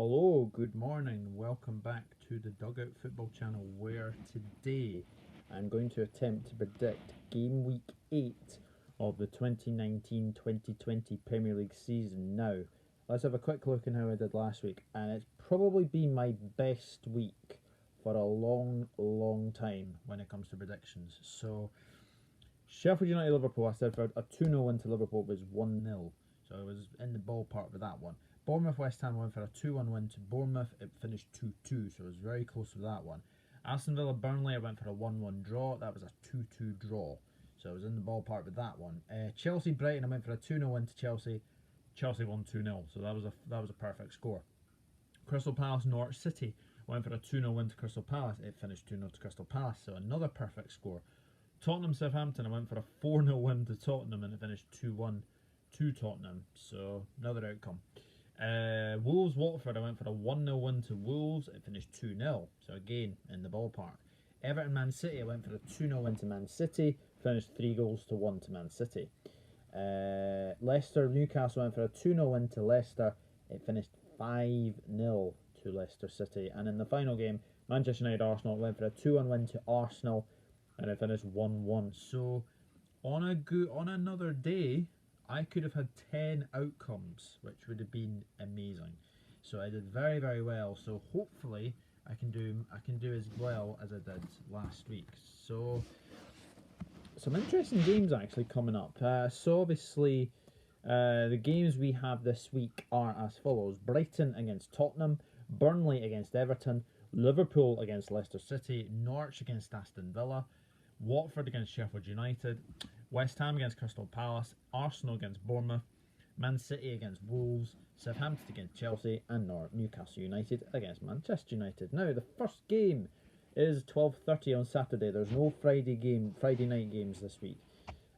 Hello, good morning. Welcome back to the Dugout Football Channel, where today I'm going to attempt to predict game week 8 of the 2019-2020 Premier League season. Now, let's have a quick look at how I did last week, and it's probably been my best week for a long time when it comes to predictions. So, Sheffield United Liverpool, I said for a 2-0 win to Liverpool was 1-0, so I was in the ballpark with that one. Bournemouth West Ham went for a 2-1 win to Bournemouth. It finished 2-2, so it was very close with that one. Aston Villa Burnley, I went for a 1-1 draw. That was a 2-2 draw, so I was in the ballpark with that one. Chelsea Brighton, I went for a 2-0 win to Chelsea. Chelsea won 2-0, so that was a perfect score. Crystal Palace Norwich City, went for a 2-0 win to Crystal Palace. It finished 2-0 to Crystal Palace, so another perfect score. Tottenham Southampton, I went for a 4-0 win to Tottenham, and it finished 2-1 to Tottenham, so another outcome. Wolves Watford, I went for a 1-0 win to Wolves. It finished 2-0, so again in the ballpark. Everton Man City, I went for a 2-0 win to Man City. Finished 3-1 to Man City. Leicester Newcastle, I went for a 2-0 win to Leicester. It finished 5-0 to Leicester City. And in the final game, Manchester United Arsenal, went for a 2-1 win to Arsenal, and it finished 1-1. So on another day, I could have had 10 outcomes, which would have been amazing. So I did very well. So hopefully I can do as well as I did last week. So some interesting games actually coming up. So obviously the games we have this week are as follows: Brighton against Tottenham, Burnley against Everton, Liverpool against Leicester City, Norwich against Aston Villa, Watford against Sheffield United, West Ham against Crystal Palace, Arsenal against Bournemouth, Man City against Wolves, Southampton against Chelsea, and Newcastle United against Manchester United. Now, the first game is 12:30 on Saturday. There's no Friday night games this week.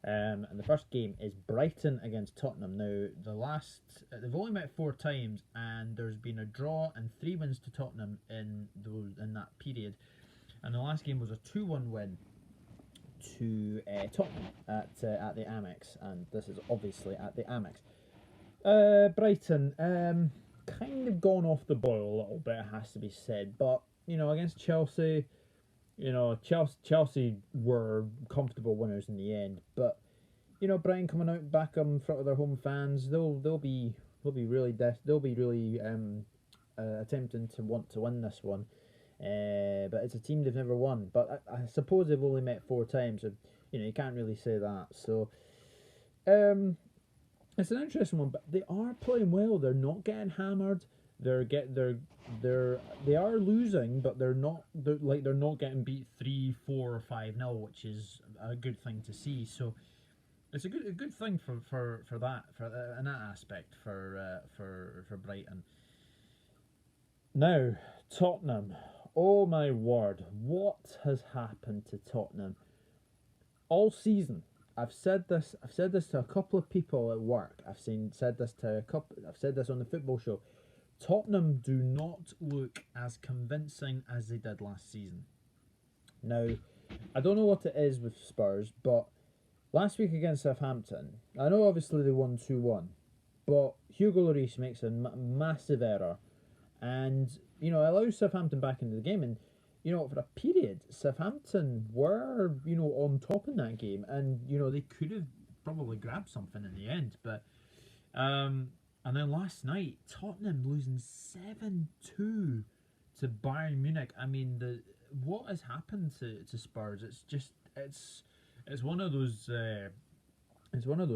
And the first game is Brighton against Tottenham. Now, they've only met 4 times, and there's been a draw and 3 wins to Tottenham in that period. And the last game was a 2-1 win to Tottenham at the Amex, and this is obviously at the Amex. Brighton, kind of gone off the boil a little bit, it has to be said, but against Chelsea, Chelsea were comfortable winners in the end. But Brighton coming out back in front of their home fans, they'll be really attempting to want to win this one. But it's a team they've never won. But I suppose they've only met 4 times, so you can't really say that. So it's an interesting one. But they are playing well. They're not getting hammered. They are losing, but they're not getting beat 3, 4, or 5-0, which is a good thing to see. So it's a good thing for that in that aspect for Brighton. Now Tottenham. Oh my word, what has happened to Tottenham all season? I've said this to a couple of people at work. I've said this on the football show. Tottenham do not look as convincing as they did last season. Now, I don't know what it is with Spurs, but last week against Southampton, I know obviously they won 2-1, but Hugo Lloris makes a massive error, and allows Southampton back into the game. And for a period, Southampton were on top in that game, and they could have probably grabbed something in the end. But and then last night, Tottenham losing 7-2 to Bayern Munich. I mean, what has happened to Spurs? It's one of those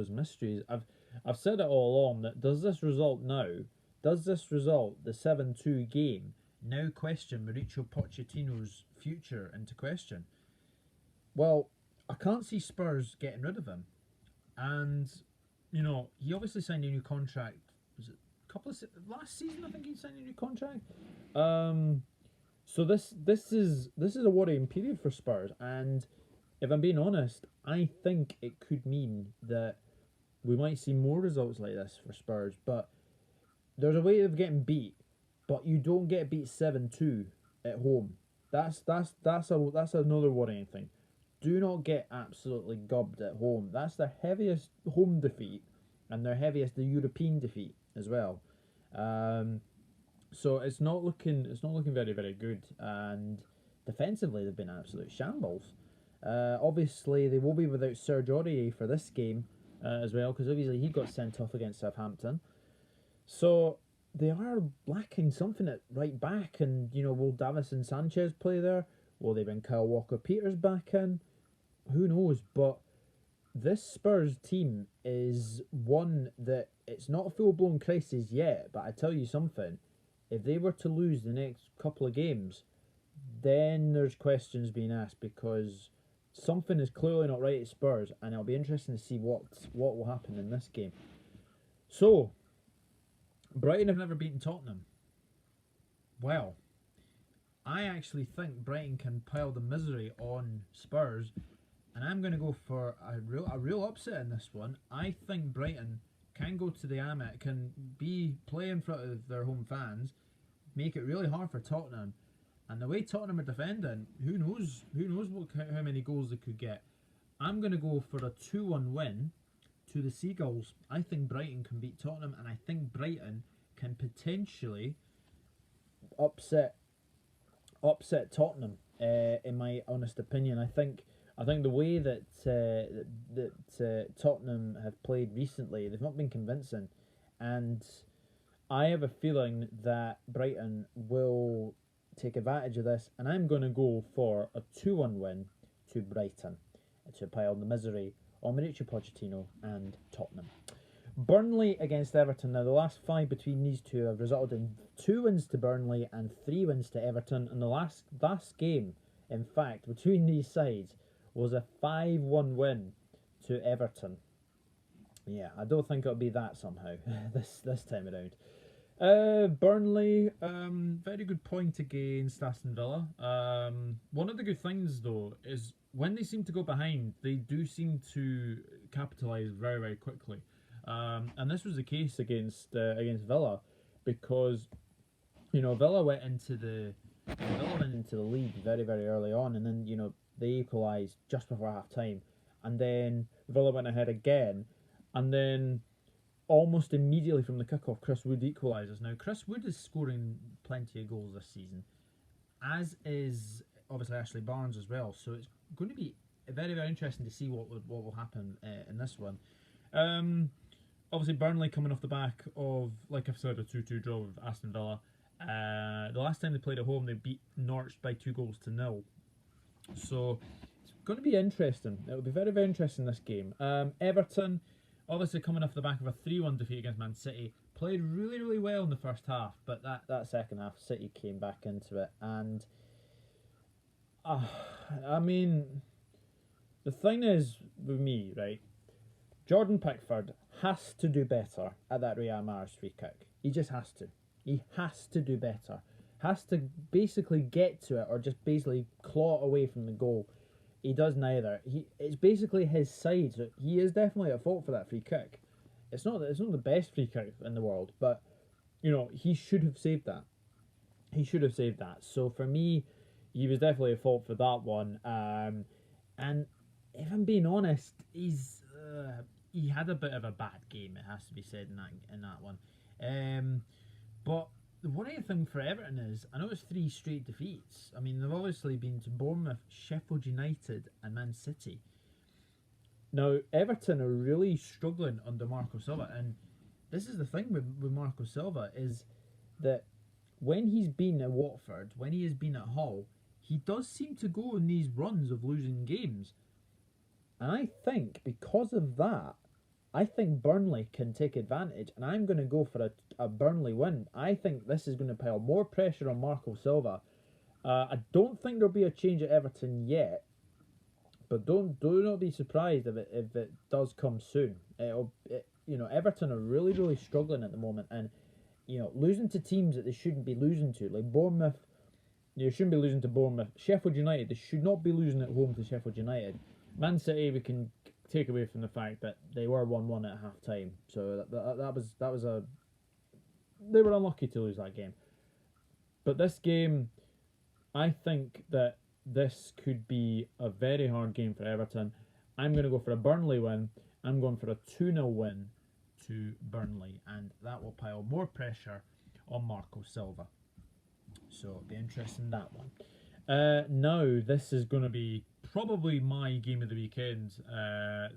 mysteries. I've said it all along that does this result, the 7-2 game, now question Mauricio Pochettino's future into question? Well, I can't see Spurs getting rid of him. And, he obviously signed a new contract. Was it last season? I think he signed a new contract. So this is a worrying period for Spurs. And if I'm being honest, I think it could mean that we might see more results like this for Spurs. But there's a way of getting beat, but you don't get beat 7-2 at home. That's another worrying thing. Do not get absolutely gubbed at home. That's their heaviest home defeat, and their heaviest European defeat as well. So it's not looking very very good, and defensively they've been absolute shambles. Obviously they will be without Serge Aurier for this game as well, because obviously he got sent off against Southampton. So they are lacking something at right back, and will Davison Sanchez play there? Will they bring Kyle Walker-Peters back in? Who knows? But this Spurs team is one that it's not a full blown crisis yet. But I tell you something, if they were to lose the next couple of games, then there's questions being asked, because something is clearly not right at Spurs, and it'll be interesting to see what will happen in this game. So Brighton have never beaten Tottenham. Well, I actually think Brighton can pile the misery on Spurs, and I'm going to go for a real upset in this one. I think Brighton can go to the Amex, can play in front of their home fans, make it really hard for Tottenham, and the way Tottenham are defending, who knows how many goals they could get. I'm going to go for a 2-1 win to the Seagulls. I think Brighton can beat Tottenham, and I think Brighton can potentially upset Tottenham. In my honest opinion, I think the way that Tottenham have played recently, they've not been convincing, and I have a feeling that Brighton will take advantage of this, and I'm going to go for a 2-1 win to Brighton to pile the misery on Mauricio Pochettino and Tottenham. Burnley against Everton. Now, the last 5 between these two have resulted in 2 wins to Burnley and 3 wins to Everton. And the last game, in fact, between these sides was a 5-1 win to Everton. Yeah, I don't think it'll be that somehow this time around. Burnley, very good point against Aston Villa. One of the good things, though, is when they seem to go behind, they do seem to capitalise very, very quickly. And this was the case against Villa, because Villa went into the lead very, very early on, and then they equalised just before half time, and then Villa went ahead again, and then almost immediately from the kickoff, Chris Wood equalises. Now, Chris Wood is scoring plenty of goals this season, as is obviously Ashley Barnes as well. So it's going to be very, very interesting to see what will happen in this one. Obviously, Burnley coming off the back of, like I've said, a 2-2 draw with Aston Villa. The last time they played at home, they beat Norwich by 2-0. So it's going to be interesting. It'll be very, very interesting, this game. Everton, obviously coming off the back of a 3-1 defeat against Man City, played really, really well in the first half, but that second half, City came back into it. And, I mean, the thing is with me, right, Jordan Pickford has to do better at that Riyad Mahrez free kick. He just has to. He has to do better. Has to basically get to it, or just basically claw it away from the goal. He does neither. It's basically his side. So he is definitely at fault for that free kick. It's not the best free kick in the world, but he should have saved that. He should have saved that. So for me, he was definitely at fault for that one. And if I'm being honest, he had a bit of a bad game, it has to be said, in that one. But the worrying thing for Everton is, I know it's 3 straight defeats. I mean, they've obviously been to Bournemouth, Sheffield United and Man City. Now, Everton are really struggling under Marco Silva, and this is the thing with Marco Silva, is that when he's been at Watford, when he has been at Hull, he does seem to go on these runs of losing games. And I think because of that, I think Burnley can take advantage, and I'm going to go for a Burnley win. I think this is going to pile more pressure on Marco Silva. I don't think there'll be a change at Everton yet, but do not be surprised if it does come soon. Everton are really, really struggling at the moment, and losing to teams that they shouldn't be losing to, like Bournemouth. You shouldn't be losing to Bournemouth. Sheffield United, they should not be losing at home to Sheffield United. Man City, we can take away from the fact that they were 1-1 at half time, so they were unlucky to lose that game. But this game, I think that this could be a very hard game for Everton. I'm going to go for a Burnley win. I'm going for a 2-0 win to Burnley, and that will pile more pressure on Marco Silva. So it'll be interesting, that one. Now, this is going to be probably my game of the weekend.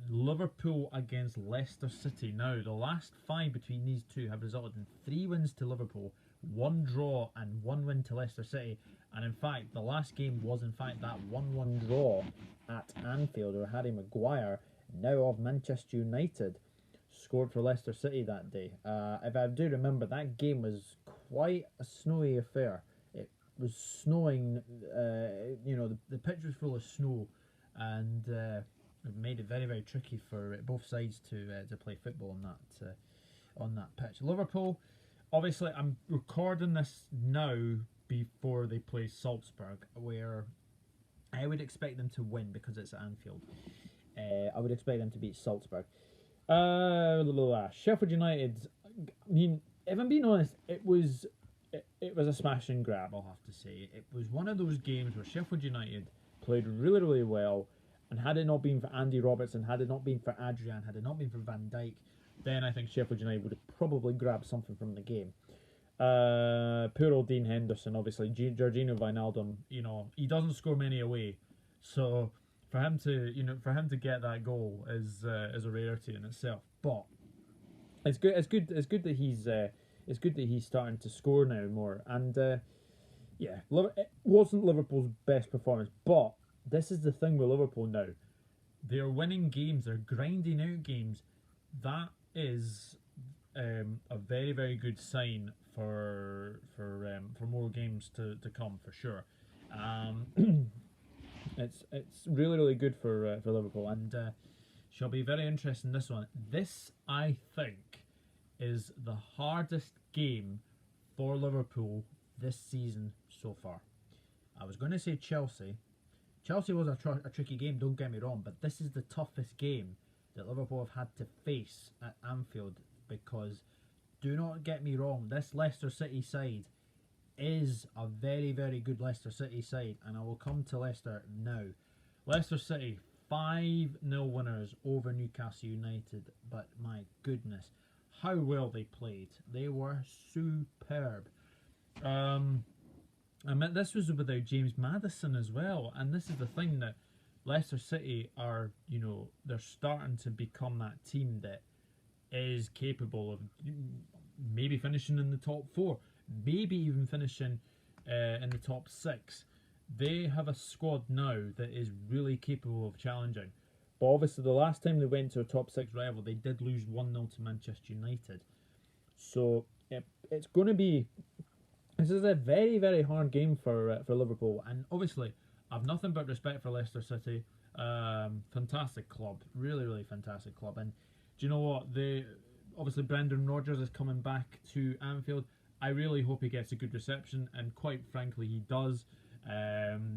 Liverpool against Leicester City. Now, the last 5 between these two have resulted in 3 wins to Liverpool, 1 draw and 1 win to Leicester City. And in fact, the last game was in fact that 1-1 draw at Anfield, where Harry Maguire, now of Manchester United, scored for Leicester City that day. If I do remember, that game was quite a snowy affair. It was snowing, the pitch was full of snow, and it made it very, very tricky for both sides to play football on that pitch. Liverpool, obviously, I'm recording this now before they play Salzburg, where I would expect them to win because it's at Anfield. I would expect them to beat Salzburg. Sheffield United, I mean, if I'm being honest, it was a smash and grab, I'll have to say. It was one of those games where Sheffield United played really, really well, and had it not been for Andy Robertson, had it not been for Adrian, had it not been for Van Dijk, then I think Sheffield United would have probably grabbed something from the game. Poor old Dean Henderson, obviously. Jorginho Wijnaldum, he doesn't score many away, so for him to get that goal is a rarity in itself. But it's good that he's starting to score now more. And it wasn't Liverpool's best performance, but this is the thing with Liverpool now. They're winning games, they're grinding out games. That is a very, very good sign for more games to come, for sure. It's really, really good for Liverpool, and shall be very interesting, this one. This, I think, is the hardest game for Liverpool this season so far. I was going to say Chelsea. Chelsea was a tricky game, don't get me wrong, but this is the toughest game that Liverpool have had to face at Anfield, because, do not get me wrong, this Leicester City side is a very, very good Leicester City side, and I will come to Leicester now. Leicester City 5-0 winners over Newcastle United, but my goodness, how well they played. They were superb. This was without James Maddison as well, and this is the thing, that Leicester City are, they're starting to become that team that is capable of maybe finishing in the top 4, maybe even finishing in the top 6. They have a squad now that is really capable of challenging. But obviously, the last time they went to a top 6 rival, they did lose 1-0 to Manchester United. So it's going to be. This is a very, very hard game for Liverpool, and obviously, I've nothing but respect for Leicester City. Fantastic club, really, really fantastic club. And do you know what? Obviously, Brendan Rodgers is coming back to Anfield. I really hope he gets a good reception, and quite frankly, he does,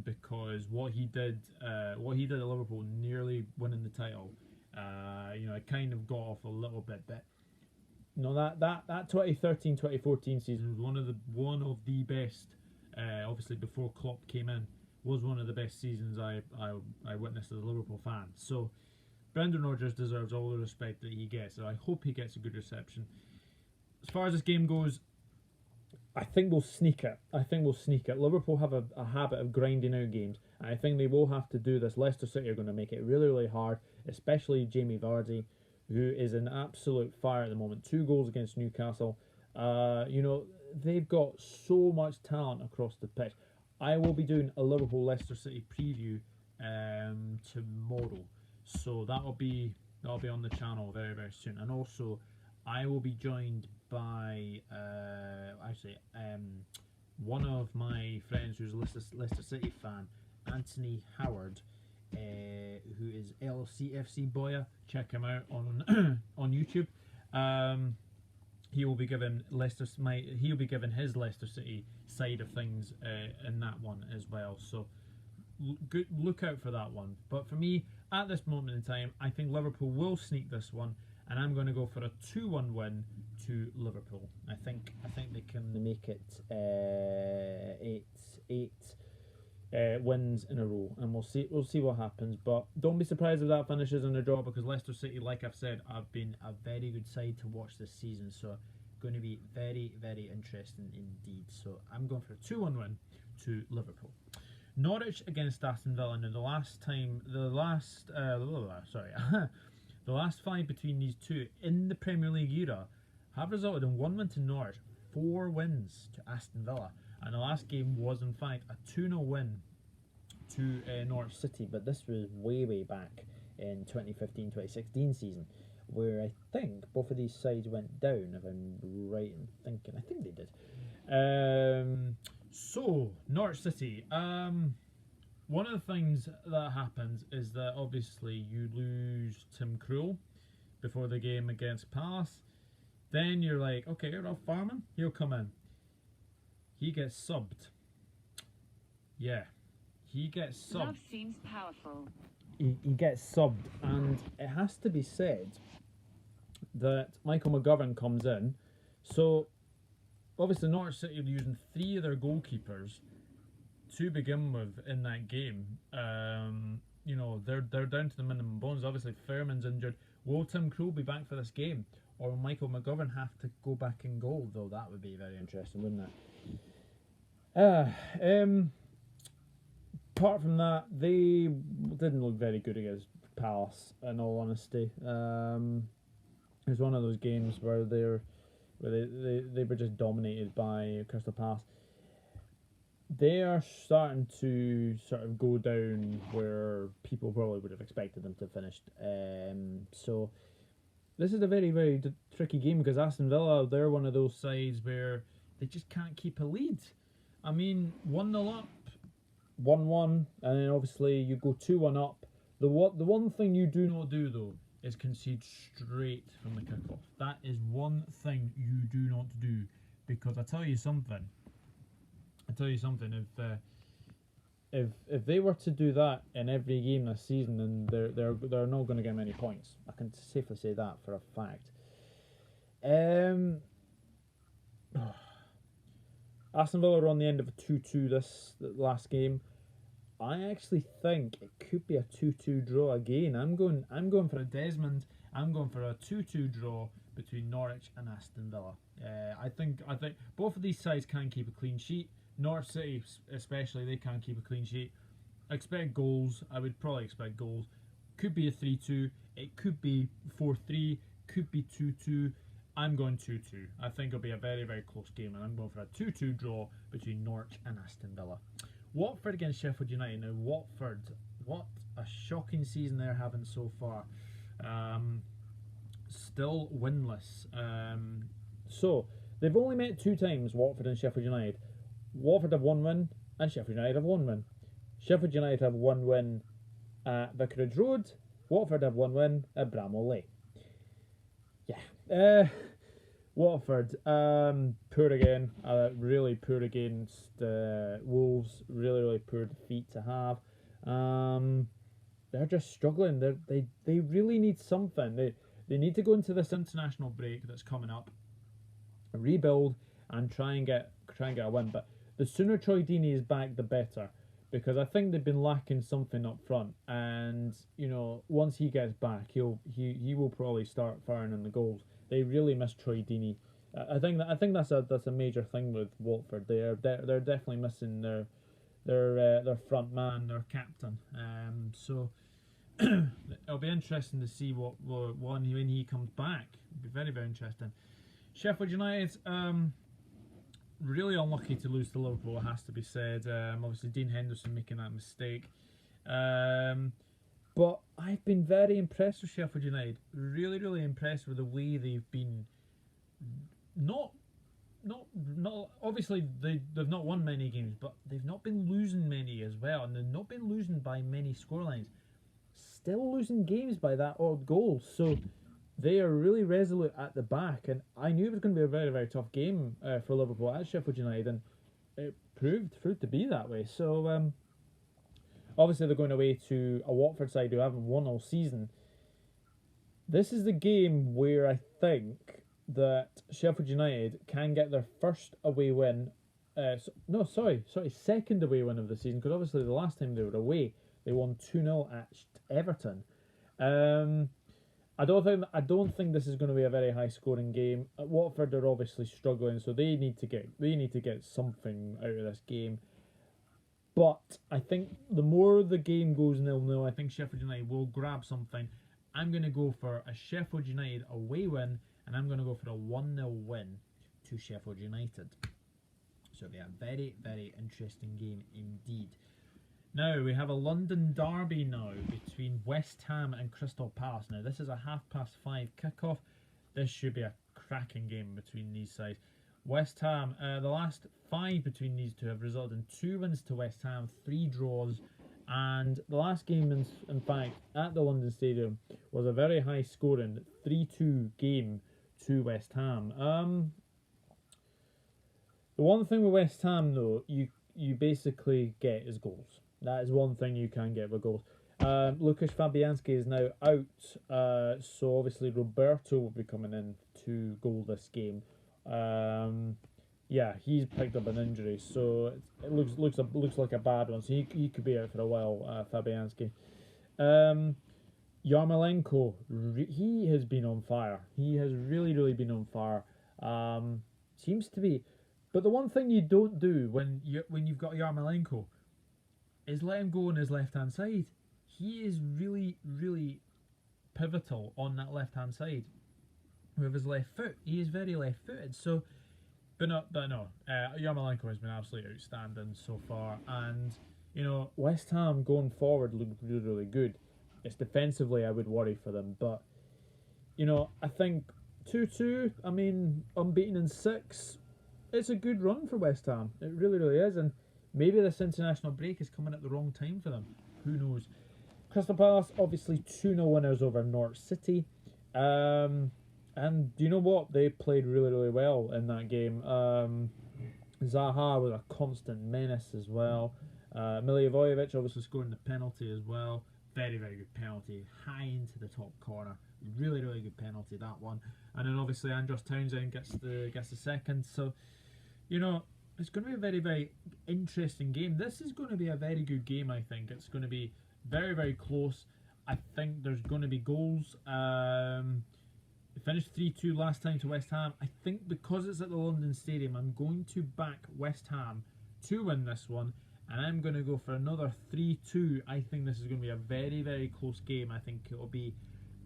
because what he did at Liverpool, nearly winning the title, it kind of got off a little bit. But that 2013-2014 season was one of the best. Obviously, before Klopp came in, was one of the best seasons I witnessed as a Liverpool fan. So Brendan Rodgers deserves all the respect that he gets. So I hope he gets a good reception. As far as this game goes, I think we'll sneak it. Liverpool have a habit of grinding out games, and I think they will have to do this. Leicester City are going to make it really, really hard, especially Jamie Vardy, who is in absolute fire at the moment. 2 goals against Newcastle. They've got so much talent across the pitch. I will be doing a Liverpool-Leicester City preview tomorrow, so that'll be on the channel very, very soon. And also, I will be joined by one of my friends who's a Leicester City fan, Anthony Howard, who is LCFC Boya. Check him out on on YouTube. He will be giving his Leicester City side of things in that one as well. So look out for that one. But for me, at this moment in time, I think Liverpool will sneak this one, and I'm going to go for a 2-1 win to Liverpool. I think they can make it 8 wins in a row, and we'll see what happens. But don't be surprised if that finishes in a draw, because Leicester City, like I've said, have been a very good side to watch this season. So going to be very, very interesting indeed. So I'm going for a 2-1 win to Liverpool. Norwich against Aston Villa. Now the last 5 between these two in the Premier League era have resulted in 1 win to Norwich, 4 wins to Aston Villa, and the last game was in fact a 2-0 win to Norwich City, but this was way back in 2015-2016 season, where I think both of these sides went down, if I'm right in thinking. I think they did. So, Norwich City. One of the things that happens is that obviously you lose Tim Krul before the game against Palace. Then you're like, okay, Ralph Farman, he'll come in. He gets subbed. Yeah, he gets subbed. Love seems powerful. He gets subbed, and it has to be said that Michael McGovern comes in. So, obviously Norwich City are using 3 of their goalkeepers to begin with in that game. You know, they're down to the minimum bones. Obviously, Fairman's injured. Will Tim Krul be back for this game, or will Michael McGovern have to go back in goal? Though that would be very interesting, wouldn't it? Apart from that, they didn't look very good against Palace, in all honesty. It was one of those games where they were just dominated by Crystal Palace. They are starting to sort of go down where people probably would have expected them to have finished. So this is a very, very tricky game, because Aston Villa, they're one of those sides where they just can't keep a lead. I mean, 1-0 up, 1-1, and then obviously you go 2-1 up. The one thing you do not do, though, is concede straight from the kickoff. That is one thing you do not do, because I tell you something, if they were to do that in every game this season, then they're not going to get many points. I can safely say that for a fact. Aston Villa are on the end of a 2-2 this last game. I actually think it could be a 2-2 draw again. I'm going for a Desmond. I'm going for a 2-2 draw between Norwich and Aston Villa. I think both of these sides can keep a clean sheet. Norwich City especially, they can't keep a clean sheet. I expect goals. I would probably expect goals. Could be a 3-2. It could be 4-3. Could be 2-2. I'm going 2-2. I think it'll be a very, very close game, and I'm going for a 2-2 draw between Norwich and Aston Villa. Watford against Sheffield United. Now, Watford, what a shocking season they're having so far. Still winless. So, they've only met 2 times, Watford and Sheffield United. Watford have 1 win, and Sheffield United have 1 win. Sheffield United have 1 win at Vicarage Road. Watford have 1 win at Bramall Lane. Yeah. Watford, poor again. Really poor against Wolves. Really, really poor defeat to have. They're just struggling. They really need something. They need to go into this international break that's coming up, rebuild, and try and get a win. But the sooner Troy Deeney is back, the better, because I think they've been lacking something up front. And you know, once he gets back, he will probably start firing in the goals. They really miss Troy Deeney. I think that's a major thing with Watford. They're definitely missing their front man, their captain. So it'll be interesting to see what when he comes back. It'll be very, very interesting. Sheffield United, really unlucky to lose to Liverpool, it has to be said. Obviously Dean Henderson making that mistake. But I've been very impressed with Sheffield United. Really, really impressed with the way they've been. Not obviously they've not won many games, but they've not been losing many as well, and they've not been losing by many scorelines. Still losing games by that odd goal. So they are really resolute at the back, and I knew it was going to be a very, very tough game for Liverpool at Sheffield United, and it proved to be that way. So obviously they're going away to a Watford side who haven't won all season. This is the game where I think that Sheffield United can get their first away win. Second away win of the season, because obviously the last time they were away, they won 2-0 at Everton. I don't think this is going to be a very high scoring game. Watford are obviously struggling, so they need to get something out of this game. But I think the more the game goes 0-0, I think Sheffield United will grab something. I'm going to go for a Sheffield United away win, and I'm going to go for a 1-0 win to Sheffield United. So it'll be a very, very interesting game indeed. Now, we have a London derby now between West Ham and Crystal Palace. Now, this is a 5:30 kickoff. This should be a cracking game between these sides. West Ham, the last 5 between these two have resulted in 2 wins to West Ham, 3 draws, and the last game, in fact, at the London Stadium was a very high scoring 3-2 game to West Ham. The one thing with West Ham, though, you basically get is goals. That is one thing you can get with goals. Lucas Fabianski is now out, so obviously Roberto will be coming in to goal this game. Yeah, he's picked up an injury, so it looks like a bad one. So he could be out for a while, Fabianski. Yarmolenko, he has been on fire. He has really been on fire. Seems to be, but the one thing you don't do when you've got Yarmolenko is let him go on his left hand side. He is really pivotal on that left hand side with his left foot. He is very left footed. So, but no, Yarmolenko has been absolutely outstanding so far. And West Ham going forward look really good. It's defensively I would worry for them, but I think 2-2. I mean, unbeaten in 6. It's a good run for West Ham. It really is, and maybe this international break is coming at the wrong time for them. Who knows? Crystal Palace, obviously 2-0 winners over Norwich City. And do you know what? They played really well in that game. Zaha was a constant menace as well. Milivojevic obviously scoring the penalty as well. Very good penalty. High into the top corner. Really good penalty, that one. And then obviously Andros Townsend gets the second. So, it's going to be a very interesting game. This is going to be a very good game, I think. It's going to be very close. I think there's going to be goals. It finished 3-2 last time to West Ham. I think because it's at the London Stadium, I'm going to back West Ham to win this one. And I'm going to go for another 3-2. I think this is going to be a very close game. I think it will be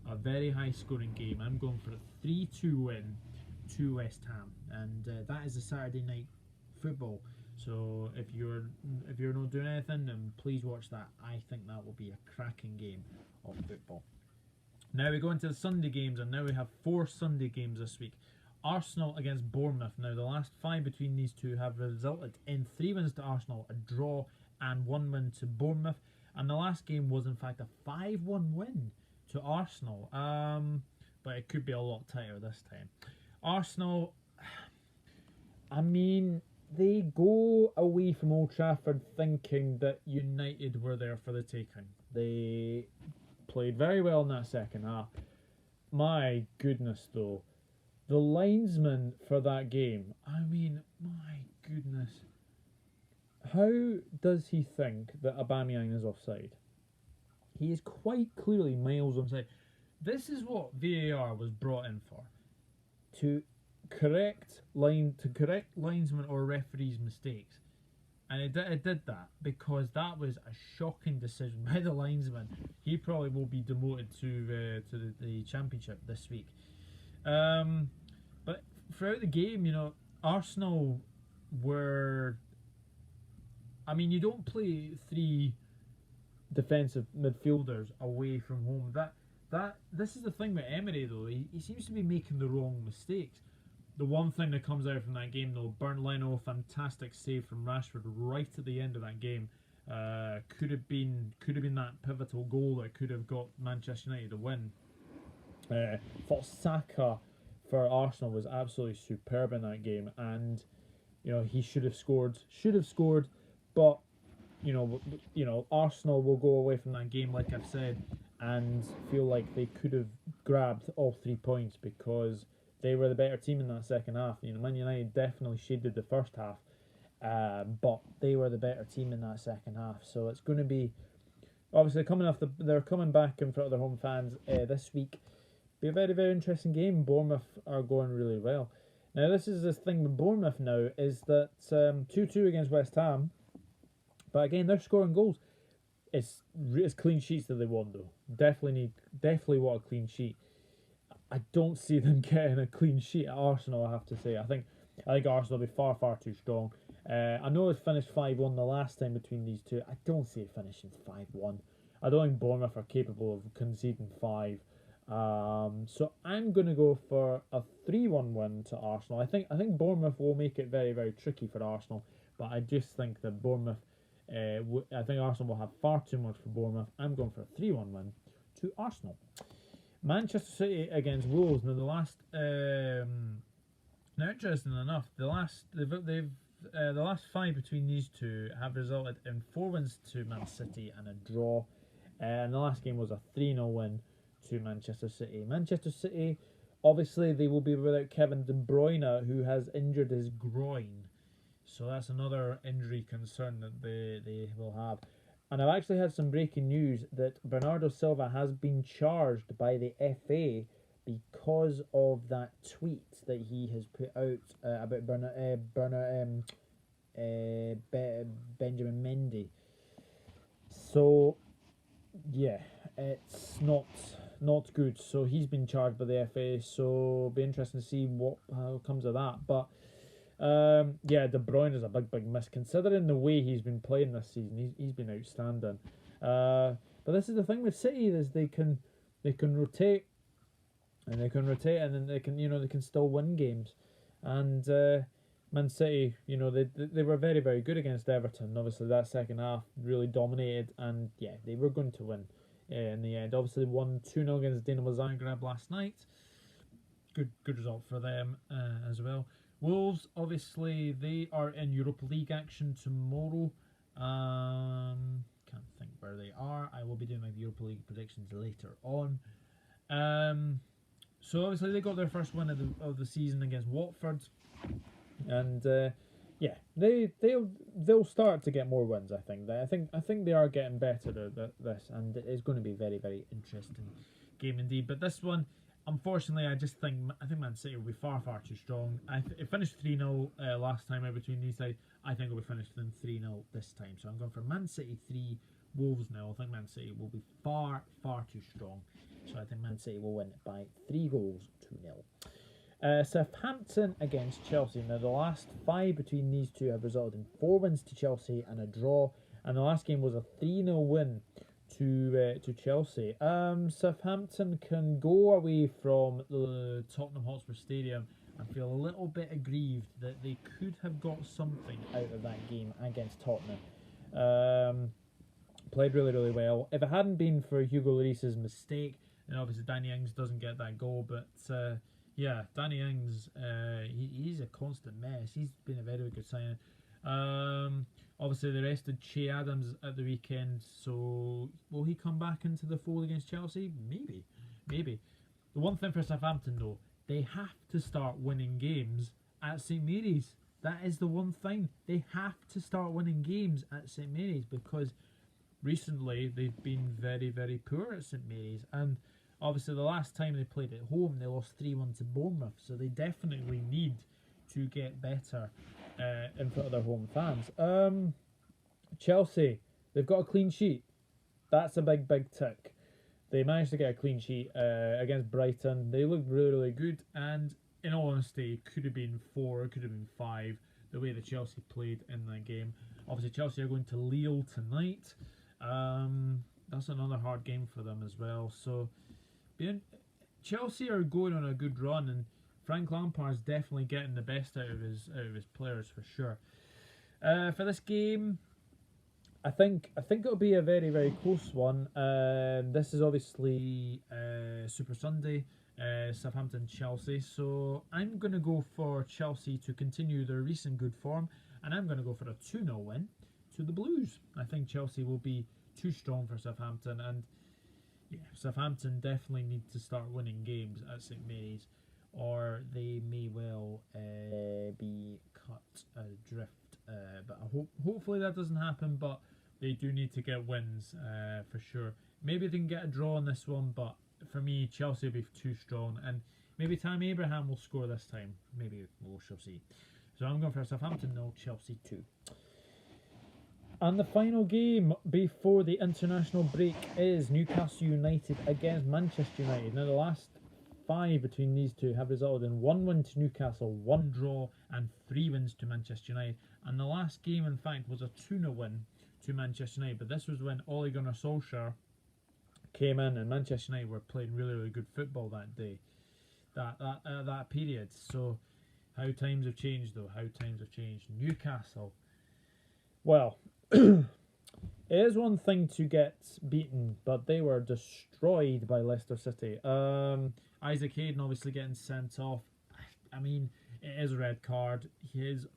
a very high scoring game. I'm going for a 3-2 win to West Ham. And that is a Saturday night football. So if you're not doing anything, then please watch that. I think that will be a cracking game of football. Now we go into the Sunday games, and now we have 4 Sunday games this week. Arsenal against Bournemouth. Now the last 5 between these two have resulted in 3 wins to Arsenal, a draw, and 1 win to Bournemouth. And the last game was in fact a 5-1 win to Arsenal. But it could be a lot tighter this time. Arsenal, I mean, they go away from Old Trafford thinking that United were there for the taking. They played very well in that second half. My goodness, though. The linesman for that game, I mean, my goodness. How does he think that Aubameyang is offside? He is quite clearly miles offside. This is what VAR was brought in for. To correct linesman or referee's mistakes. And it did that because that was a shocking decision by the linesman. He probably will be demoted to the championship this week. But throughout the game, Arsenal were. I mean, you don't play 3 defensive midfielders away from home. This is the thing with Emery, though. He seems to be making the wrong mistakes. The one thing that comes out from that game, though, Bernd Leno, fantastic save from Rashford right at the end of that game. Could have been that pivotal goal that could have got Manchester United to win. Thought Saka for Arsenal was absolutely superb in that game, and he should have scored, but Arsenal will go away from that game, like I've said, and feel like they could have grabbed all 3 points because they were the better team in that second half. Man United definitely shaded the first half, but they were the better team in that second half. So it's going to be obviously they're coming back in front of their home fans this week. be a very, very interesting game. Bournemouth are going really well. Now, this is the thing with Bournemouth now, is that 2-2 against West Ham, but again, they're scoring goals. It's clean sheets that they want, though. Definitely want a clean sheet. I don't see them getting a clean sheet at Arsenal, I have to say. I think Arsenal will be far, far too strong. I know it finished 5-1 the last time between these two. I don't see it finishing 5-1. I don't think Bournemouth are capable of conceding 5. So I'm going to go for a 3-1 win to Arsenal. I think Bournemouth will make it very, very tricky for Arsenal, but I just think that Bournemouth, I think Arsenal will have far too much for Bournemouth. I'm going for a 3-1 win to Arsenal. Manchester City against Wolves. Now the last, now interesting enough, the last 5 between these two have resulted in 4 wins to Man City and a draw. And the last game was a 3-0 win to Manchester City. Manchester City, obviously, they will be without Kevin De Bruyne, who has injured his groin. So that's another injury concern that they will have. And I've actually had some breaking news that Bernardo Silva has been charged by the FA because of that tweet that he has put out about Benjamin Mendy. So, yeah, it's not good. So he's been charged by the FA. So it'll be interesting to see how comes of that. But yeah, De Bruyne is a big miss considering the way he's been playing this season. He's been outstanding. But this is the thing with City, is they can rotate and then they can still win games. And Man City, they were very, very good against Everton. Obviously that second half really dominated, and yeah, they were going to win in the end. Obviously won 2-0 against Dinamo Zagreb last night. Good result for them as well. Wolves, obviously, they are in Europa League action tomorrow. Can't think where they are. I will be doing my Europa League predictions later on. So obviously they got their first win of the season against Watford, and yeah, they'll start to get more wins. I think they are getting better at this, and it is going to be a very, very interesting game indeed. But this one, unfortunately, I think Man City will be far, far too strong. It finished 3-0 last time out between these sides. I think it will be finished in 3-0 this time. So I'm going for Man City 3, Wolves 0. I think Man City will be far, far too strong. So I think Man City will win by 3 goals to 0. Southampton against Chelsea. Now the last 5 between these two have resulted in 4 wins to Chelsea and a draw. And the last game was a 3-0 win to Chelsea. Southampton can go away from the Tottenham Hotspur Stadium and feel a little bit aggrieved that they could have got something out of that game against Tottenham. Played really, really well. If it hadn't been for Hugo Lloris's mistake, then obviously Danny Ings doesn't get that goal. But yeah, Danny Ings, he's a constant mess. He's been a very, very good signing. Obviously, they rested Che Adams at the weekend, so will he come back into the fold against Chelsea? Maybe. The one thing for Southampton, though, they have to start winning games at St Mary's. That is the one thing. They have to start winning games at St Mary's, because recently they've been very, very poor at St Mary's. And obviously, the last time they played at home, they lost 3-1 to Bournemouth, so they definitely need to get better in front of their home fans. Chelsea, they've got a clean sheet. That's a big tick. They managed to get a clean sheet against Brighton. They looked really, really good, and in all honesty, it could have been 4, it could have been 5, the way that Chelsea played in that game. Obviously, Chelsea are going to Lille tonight. That's another hard game for them as well. So, Chelsea are going on a good run, and Frank Lampard's definitely getting the best out of his players for sure. For this game, I think it'll be a very, very close one. This is obviously Super Sunday, Southampton Chelsea. So I'm going to go for Chelsea to continue their recent good form, and I'm going to go for a 2-0 win to the Blues. I think Chelsea will be too strong for Southampton, and yeah, Southampton definitely need to start winning games at St Mary's, or they may well be cut adrift. But hopefully that doesn't happen, but they do need to get wins for sure. Maybe they can get a draw on this one, but for me, Chelsea will be too strong, and maybe Tammy Abraham will score this time. Maybe we shall see. So I'm going for Southampton 0, Chelsea 2. And the final game before the international break is Newcastle United against Manchester United. Now, the last 5 between these two have resulted in 1 win to Newcastle, 1 draw, and 3 wins to Manchester United. And the last game, in fact, was a 2-0 win to Manchester United. But this was when Ole Gunnar Solskjaer came in, and Manchester United were playing really, really good football that day, that period. So, how times have changed, though. How times have changed. Newcastle. Well, it is one thing to get beaten, but they were destroyed by Leicester City. Isaac Hayden obviously getting sent off. I mean, it is a red card. It's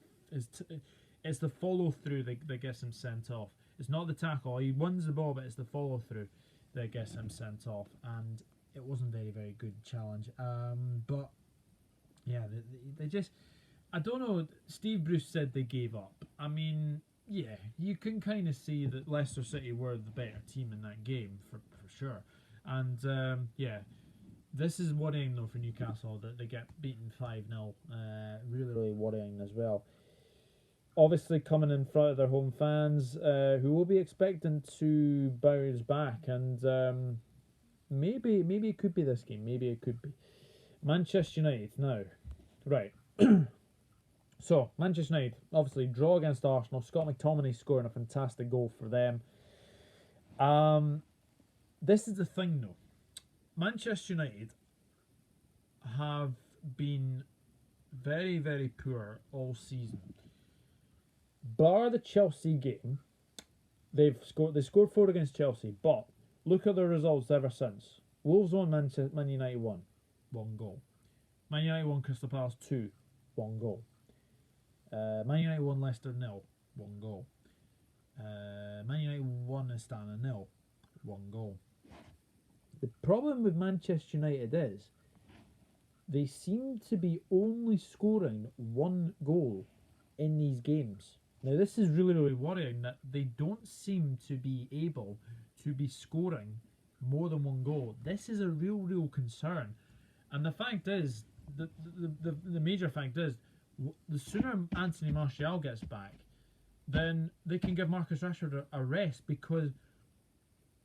the follow through that gets him sent off. It's not the tackle. He wins the ball, but it's the follow through that gets him sent off. And it wasn't very, very good challenge. But yeah, they just, I don't know. Steve Bruce said they gave up. I mean, yeah, you can kind of see that Leicester City were the better team in that game for sure. And yeah, this is worrying though for Newcastle that they get beaten 5-0. Really, really worrying as well. Obviously coming in front of their home fans, who will be expecting to bounce back, and maybe it could be this game. Maybe it could be Manchester United now. Right. So, Manchester United, obviously, draw against Arsenal. Scott McTominay scoring a fantastic goal for them. This is the thing, though. Manchester United have been very, very poor all season. Bar the Chelsea game, they scored 4 against Chelsea, but look at their results ever since. Wolves won, Man United won, 1 goal. Man United won Crystal Palace 2, 1 goal. Man United won Leicester 0, 1 goal. Man United won Aston 0, 1 goal. The problem with Manchester United is they seem to be only scoring 1 goal in these games. Now, this is really, really worrying that they don't seem to be able to be scoring more than 1 goal. This is a real, real concern. And the fact is, the major fact is, the sooner Anthony Martial gets back, then they can give Marcus Rashford a rest, because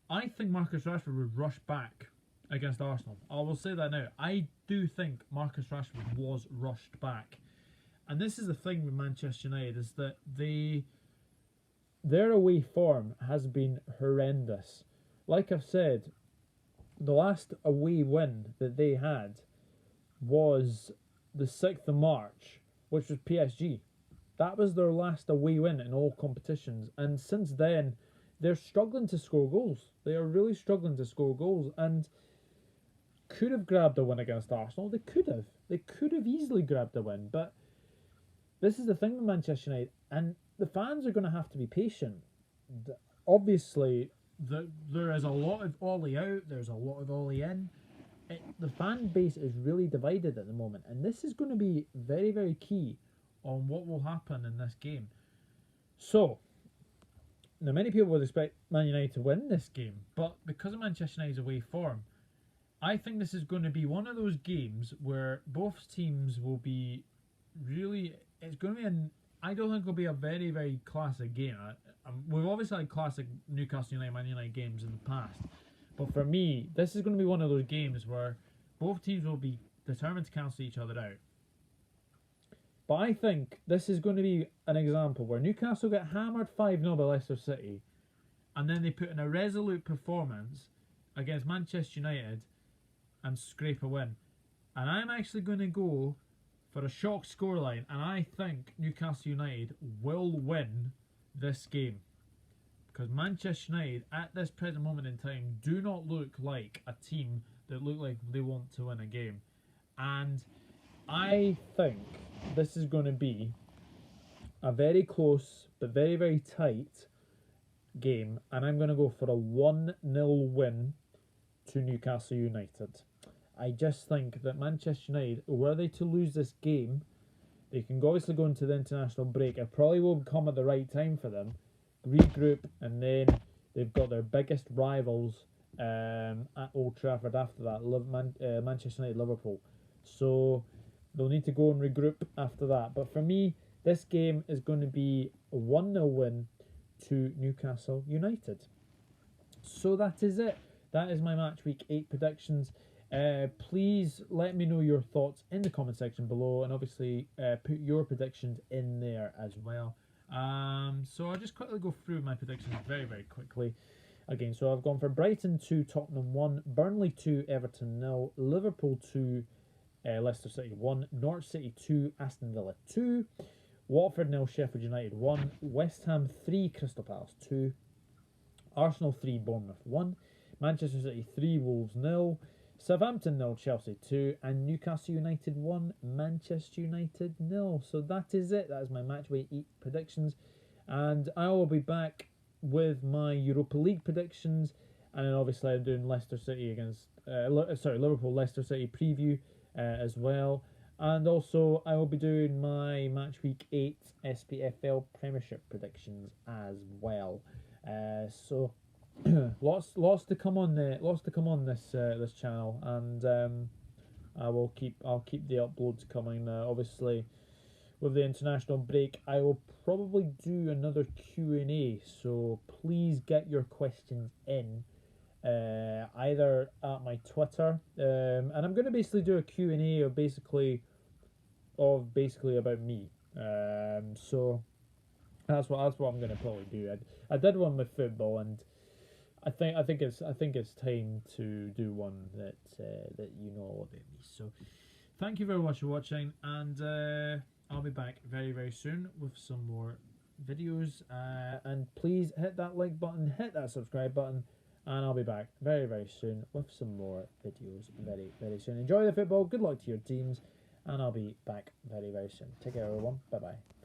I think Marcus Rashford would rush back against Arsenal. I will say that now. I do think Marcus Rashford was rushed back. And this is the thing with Manchester United, is that their away form has been horrendous. Like I've said, the last away win that they had was the 6th of March, which was PSG. That was their last away win in all competitions. And since then, they're struggling to score goals. They are really struggling to score goals, and could have grabbed a win against Arsenal. They could have. They could have easily grabbed a win, but this is the thing with Manchester United, and the fans are going to have to be patient. Obviously, there is a lot of Ollie out, there's a lot of Ollie in. The fan base is really divided at the moment, and this is going to be very, very key on what will happen in this game. So, now many people would expect Man United to win this game, but because of Manchester United's away form, I think this is going to be one of those games where both teams will be really... It's going to be I don't think it'll be a very, very classic game. We've obviously had classic Newcastle United, Man United games in the past, but for me, this is going to be one of those games where both teams will be determined to cancel each other out. But I think this is going to be an example where Newcastle get hammered 5-0 by Leicester City, and then they put in a resolute performance against Manchester United and scrape a win. And I'm actually going to go for a shock scoreline, and I think Newcastle United will win this game, because Manchester United at this present moment in time do not look like a team that look like they want to win a game. And I think this is going to be a very close but very, very tight game, and I'm going to go for a 1-0 win to Newcastle United. I just think that Manchester United, were they to lose this game, they can obviously go into the international break. It probably will come at the right time for them, regroup, and then they've got their biggest rivals at Old Trafford after that. Manchester United, Liverpool. So they'll need to go and regroup after that. But for me, this game is going to be a 1-0 win to Newcastle United. So that is it. That is my match week 8 predictions. Please let me know your thoughts in the comment section below, and obviously put your predictions in there as well. So I'll just quickly go through my predictions very, very quickly. Again, so I've gone for Brighton 2, Tottenham 1, Burnley 2, Everton 0, Liverpool 2, Leicester City 1, Norwich City 2, Aston Villa 2, Watford 0, Sheffield United 1, West Ham 3, Crystal Palace 2, Arsenal 3, Bournemouth 1, Manchester City 3, Wolves 0, Southampton 0, Chelsea 2, and Newcastle United 1, Manchester United 0. So that is it. That is my match week 8 predictions, and I will be back with my Europa League predictions, and then obviously I'm doing Leicester City against Liverpool Leicester City preview as well, and also I will be doing my match week 8 SPFL Premiership predictions as well. So lots to come on this channel, and I'll keep the uploads coming. Obviously, with the international break, I will probably do another Q&A, so please get your questions in either at my Twitter, and I'm going to basically do a Q&A of basically about me. So that's what I'm going to probably do. I did one with football, and I think it's time to do one that you know all about me. So thank you very much for watching, and I'll be back very, very soon with some more videos. And please hit that like button, hit that subscribe button, and I'll be back very, very soon with some more videos very, very soon. Enjoy the football. Good luck to your teams, and I'll be back very, very soon. Take care, everyone. Bye bye.